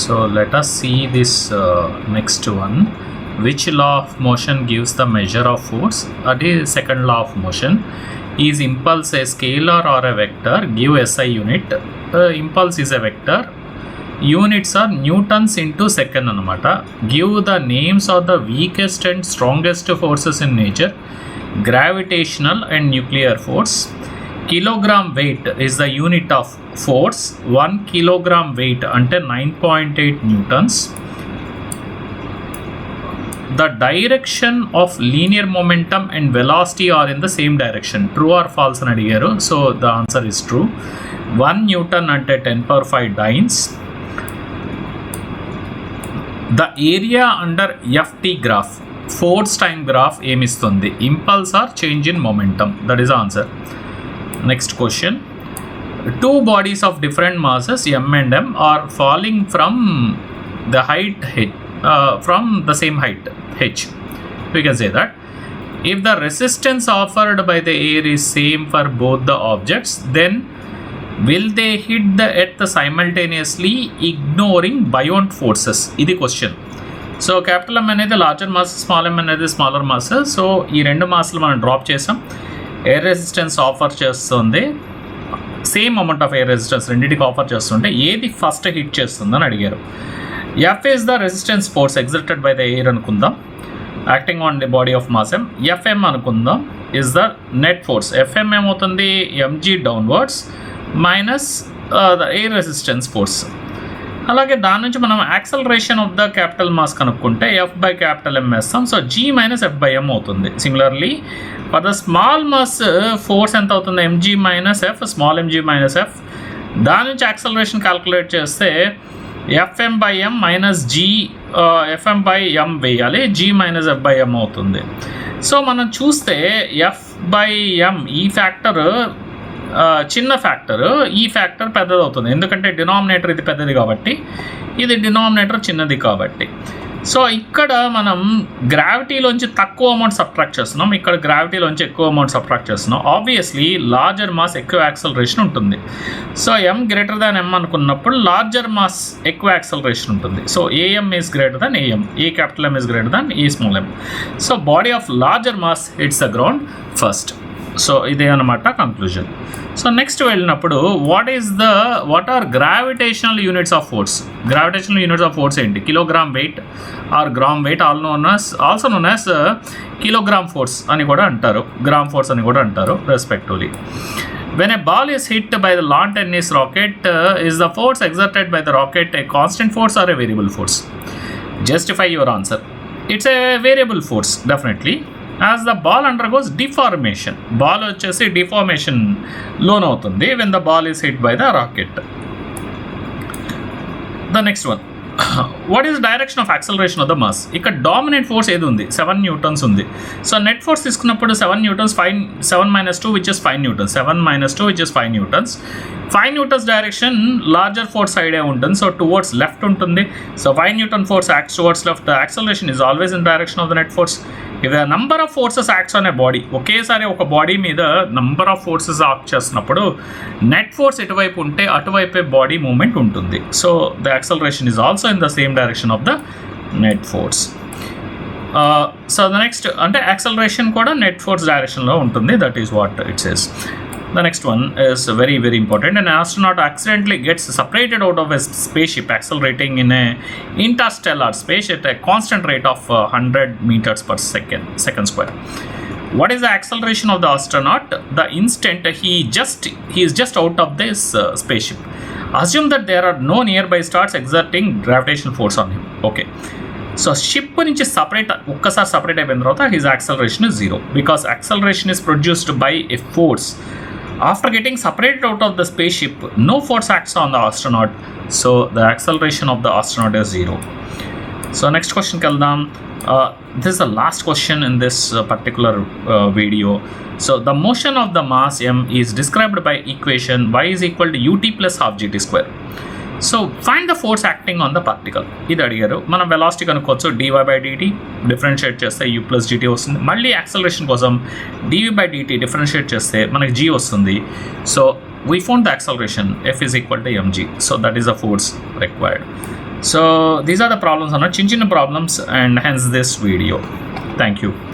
So let us see this next one. Which law of motion gives the measure of force? That is second law of motion. Is impulse a scalar or a vector? Give SI unit. Impulse is a vector. Units are newtons into second anamata. Give the names of the weakest and strongest forces in nature. Gravitational and nuclear force. Kilogram weight is the unit of force. 1 kilogram weight ante 9.8 newtons. The direction of linear momentum and velocity are in the same direction. True or false అని అడిగారు. So the answer is true. 1 newton అంటే 10 power 5 dynes. The area under FT graph, force time graph ఏమిస్తుంది? Impulse or change in momentum? That is the answer. Next question. Two bodies of different masses M and M are falling from the height from the same height h. We can say that if the resistance offered by the air is same for both the objects, then will they hit the earth simultaneously ignoring buoyant forces? Idi question. So capital M అనేది larger mass, small m అనేది smaller mass. So ఈ రెండు మాస్లు మనం drop చేసాం. Air resistance offer చేస్తుంది, same amount of air resistance రెండింటికి offer చేస్తుంటే ఏది ఫస్ట్ హిట్ చేస్తుందని అడిగారు. F is the resistance force exerted by the air అనుకుందాం, acting on the body of mass M. F M అనుకుందాం is the net force. F M ఏమవుతుంది? M G downwards minus the air resistance force. అలాగే దాని నుంచి మనం acceleration of the capital mass కనుక్కుంటే F by capital M వేస్తాం. So G minus F by M అవుతుంది. Similarly for the small mass force ఎంత అవుతుంది? M G minus F, small M G minus F. దాని నుంచి యాక్సలరేషన్ క్యాల్కులేట్ చేస్తే F M by M minus G F M by M వేయాలి, G minus F by M అవుతుంది. So మనం చూస్తే ఎఫ్ బై ఎం ఈ ఫ్యాక్టర్ చిన్న ఫ్యాక్టర్, ఈ ఫ్యాక్టర్ పెద్దది అవుతుంది ఎందుకంటే డినామినేటర్ ఇది పెద్దది కాబట్టి, ఇది డినామినేటర్ చిన్నది కాబట్టి. సో ఇక్కడ మనం గ్రావిటీలోంచి తక్కువ అమౌంట్ సబ్ట్రాక్ట్ చేస్తున్నాం, ఇక్కడ గ్రావిటీలోంచి ఎక్కువ అమౌంట్ సబ్ట్రాక్ట్ చేస్తున్నాం. ఆబ్వియస్లీ లార్జర్ మాస్ ఎక్కువ యాక్సలరేషన్ ఉంటుంది. So M greater than M అనుకున్నప్పుడు లార్జర్ మాస్ ఎక్కువ యాక్సలరేషన్ ఉంటుంది. So A M is greater than A M, A capital M is greater than A small M. So body of larger mass hits the ground first. So ఇదే అనమాట conclusion. So next వెళ్ళినప్పుడు what are gravitational units of force? Gravitational units of force ఏంటి? Kilogram weight or gram wait, also known as kilogram force అని కూడా అంటారు, gram force అని కూడా అంటారు respectively. When a ball is hit by the lawn tennis racket, is the force exerted by the rocket a constant force or a variable force? Justify your answer. It's a variable force definitely. As the ball undergoes deformation, ball వచ్చేసి deformation loan అవుతుంది when the ball is hit by the rocket. The next one, what is direction of acceleration of the mass? ఇక్కడ dominant force ఏది ఉంది? 7 Newton's ఉంది. So net force తీసుకున్నప్పుడు 7 Newton's, 7 minus 2 which is 5 newtons, 7 minus 2 which is 5 newtons. 5 newtons direction larger force సైడే ఉంటుంది, so towards left ఉంటుంది. So 5 newton force acts towards left. The acceleration is always in direction of the net force. If the number of forces acts on a body, ఒకేసారి ఒక body మీద number of forces act చేస్తున్నప్పుడు net force ఎటువైపు ఉంటే అటువైపే body moment ఉంటుంది. So the acceleration is also in the same direction of the net force. So the next అంటే acceleration కూడా నెట్ ఫోర్స్ డైరెక్షన్లో ఉంటుంది. That is what it says. The next one is very, very important. An astronaut accidentally gets separated out of a spaceship accelerating in a interstellar space at a constant rate of 100 meters per second square. What is the acceleration of the astronaut the instant he is just out of this spaceship? Assume that there are no nearby stars exerting gravitational force on him. Okay. So ship నుంచి ఒక్కసారి separate అయిపోయిన తర్వాత his acceleration is 0 because acceleration is produced by a force. After getting separated out of the spaceship, no force acts on the astronaut, so the acceleration of the astronaut is 0. So next question keldam. This is the last question in this particular video. So the motion of the mass m is described by equation y is equal to ut plus half gt square. So find the force acting on the particle. ఇది అడిగారు. మనం velocity కనుక్కోవచ్చు. DY by dt differentiate చేస్తే you plus GT వస్తుంది. మళ్ళీ acceleration కోసం డివి by dt differentiate చేస్తే మనకి జీ వస్తుంది. So we found the acceleration F is equal to MG. So that is the force required. So these are the problems, చిన్న చిన్న problems, and hence this video. Thank you.